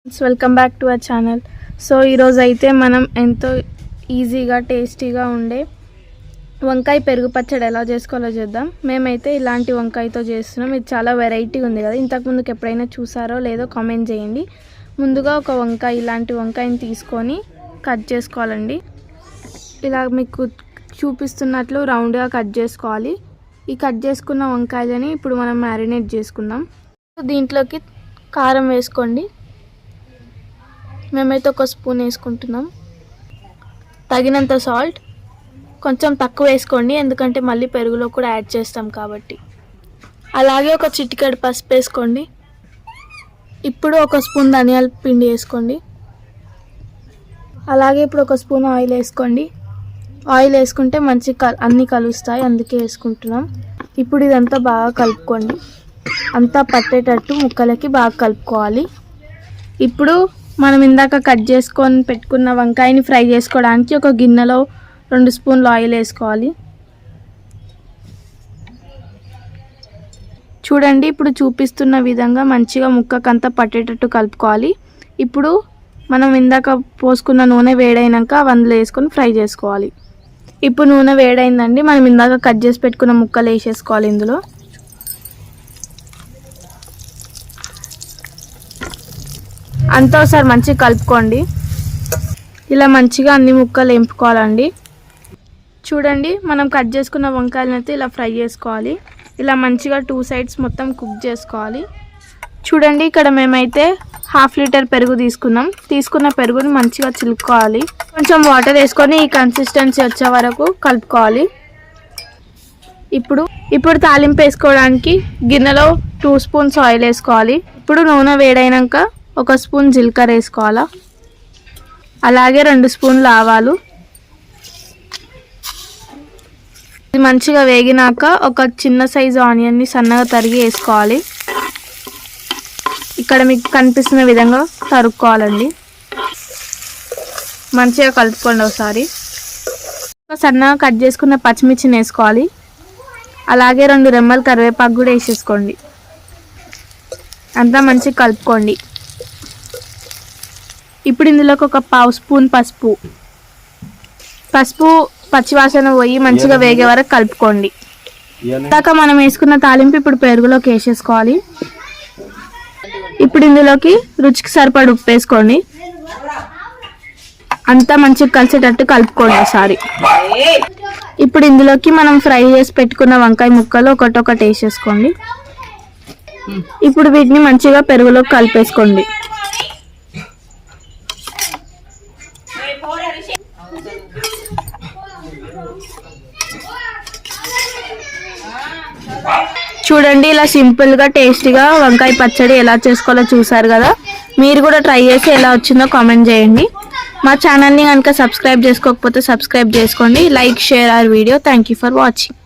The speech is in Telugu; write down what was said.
Welcome back to our channel. So ఈరోజు అయితే మనం ఎంతో ఈజీగా టేస్టీగా ఉండే వంకాయ పెరుగు పచ్చడి ఎలా చేసుకోవాలో చేద్దాం. మేమైతే ఇలాంటి వంకాయతో చేస్తున్నాం. ఇది చాలా వెరైటీ ఉంది కదా, ఇంతకుముందుకు ఎప్పుడైనా చూసారో లేదో కామెంట్ చేయండి. ముందుగా ఒక వంకాయ, ఇలాంటి వంకాయని తీసుకొని కట్ చేసుకోవాలండి. ఇలా మీకు చూపిస్తున్నట్లు రౌండ్గా కట్ చేసుకోవాలి. ఈ కట్ చేసుకున్న వంకాయలని ఇప్పుడు మనం మ్యారినేట్ చేసుకుందాం. దీంట్లోకి కారం వేసుకోండి. మేమైతే ఒక స్పూన్ వేసుకుంటున్నాం. తగినంత సాల్ట్, కొంచెం తక్కువ వేసుకోండి ఎందుకంటే మళ్ళీ పెరుగులో కూడా యాడ్ చేస్తాం కాబట్టి. అలాగే ఒక చిటికెడు పసుపు వేసుకోండి. ఇప్పుడు ఒక స్పూన్ ధనియాల పిండి వేసుకోండి. అలాగే ఇప్పుడు ఒక స్పూన్ ఆయిల్ వేసుకోండి. ఆయిల్ వేసుకుంటే మంచి అన్నీ కలుస్తాయి, అందుకే వేసుకుంటున్నాం. ఇప్పుడు ఇదంతా బాగా కలుపుకోండి. అంతా పట్టేటట్టు ముక్కలకి బాగా కలుపుకోవాలి. ఇప్పుడు మనం ఇందాక కట్ చేసుకొని పెట్టుకున్న వంకాయని ఫ్రై చేసుకోవడానికి ఒక గిన్నెలో 2 స్పూన్లు ఆయిల్ వేసుకోవాలి. చూడండి, ఇప్పుడు చూపిస్తున్న విధంగా మంచిగా ముక్కకంతా పట్టేటట్టు కలుపుకోవాలి. ఇప్పుడు మనం ఇందాక పోసుకున్న నూనె వేడైనాక అందులో వేసుకొని ఫ్రై చేసుకోవాలి. ఇప్పుడు నూనె వేడైందండి. మనం ఇందాక కట్ చేసి పెట్టుకున్న ముక్కలు వేసేసుకోవాలి. ఇందులో అంతా ఒకసారి మంచిగా కలుపుకోండి. ఇలా మంచిగా అన్ని ముక్కలు వేపుకోవాలండి. చూడండి, మనం కట్ చేసుకున్న వంకాయలను అయితే ఇలా ఫ్రై చేసుకోవాలి. ఇలా మంచిగా 2 సైడ్స్ మొత్తం కుక్ చేసుకోవాలి. చూడండి, ఇక్కడ మేమైతే 1/2 లీటర్ పెరుగు తీసుకున్న పెరుగుని మంచిగా చిలుక్కోవాలి. కొంచెం వాటర్ వేసుకొని ఈ కన్సిస్టెన్సీ వచ్చే వరకు కలుపుకోవాలి. ఇప్పుడు తాలింపు వేసుకోవడానికి గిన్నెలో 2 స్పూన్స్ ఆయిల్ వేసుకోవాలి. ఇప్పుడు నూనె వేడైనాక ఒక స్పూన్ జీలకర్ర వేసుకోవాలా. అలాగే 2 స్పూన్లు ఆవాలు. ఇది మంచిగా వేగినాక ఒక చిన్న సైజు ఆనియన్ని సన్నగా తరిగి వేసుకోవాలి. ఇక్కడ మీకు కనిపిస్తున్న విధంగా తరుక్కోవాలండి. మంచిగా కలుపుకోండి ఒకసారి. సన్నగా కట్ చేసుకున్న పచ్చిమిర్చిని వేసుకోవాలి. అలాగే 2 రెమ్మలు కరివేపాకు కూడా వేసేసుకోండి. అంతా మంచిగా కలుపుకోండి. ఇప్పుడు ఇందులోకి ఒక 1/2 స్పూన్ పసుపు పచ్చివాసన పోయి మంచిగా వేగే వరకు కలుపుకోండి. ఇందాక మనం వేసుకున్న తాలింపు ఇప్పుడు పెరుగులోకి వేసేసుకోవాలి. ఇప్పుడు ఇందులోకి రుచికి సరిపడ ఉప్పు వేసుకోండి. అంతా మంచిగా కలిసేటట్టు కలుపుకోండి ఒకసారి. ఇప్పుడు ఇందులోకి మనం ఫ్రై చేసి పెట్టుకున్న వంకాయ ముక్కలు ఒకటొకటి వేసేసుకోండి. ఇప్పుడు వీటిని మంచిగా పెరుగులోకి కలిపేసుకోండి. చూడండి, ఇలా సింపుల్గా టేస్టీగా వంకాయ పచ్చడి ఎలా చేసుకోవాలో చూసారు కదా. మీరు కూడా ట్రై చేసి ఎలా వచ్చిందో కామెంట్ చేయండి. మా ఛానల్ని కనుక సబ్స్క్రైబ్ చేసుకోకపోతే సబ్స్క్రైబ్ చేసుకోండి. Like, share our video. Thank you for watching.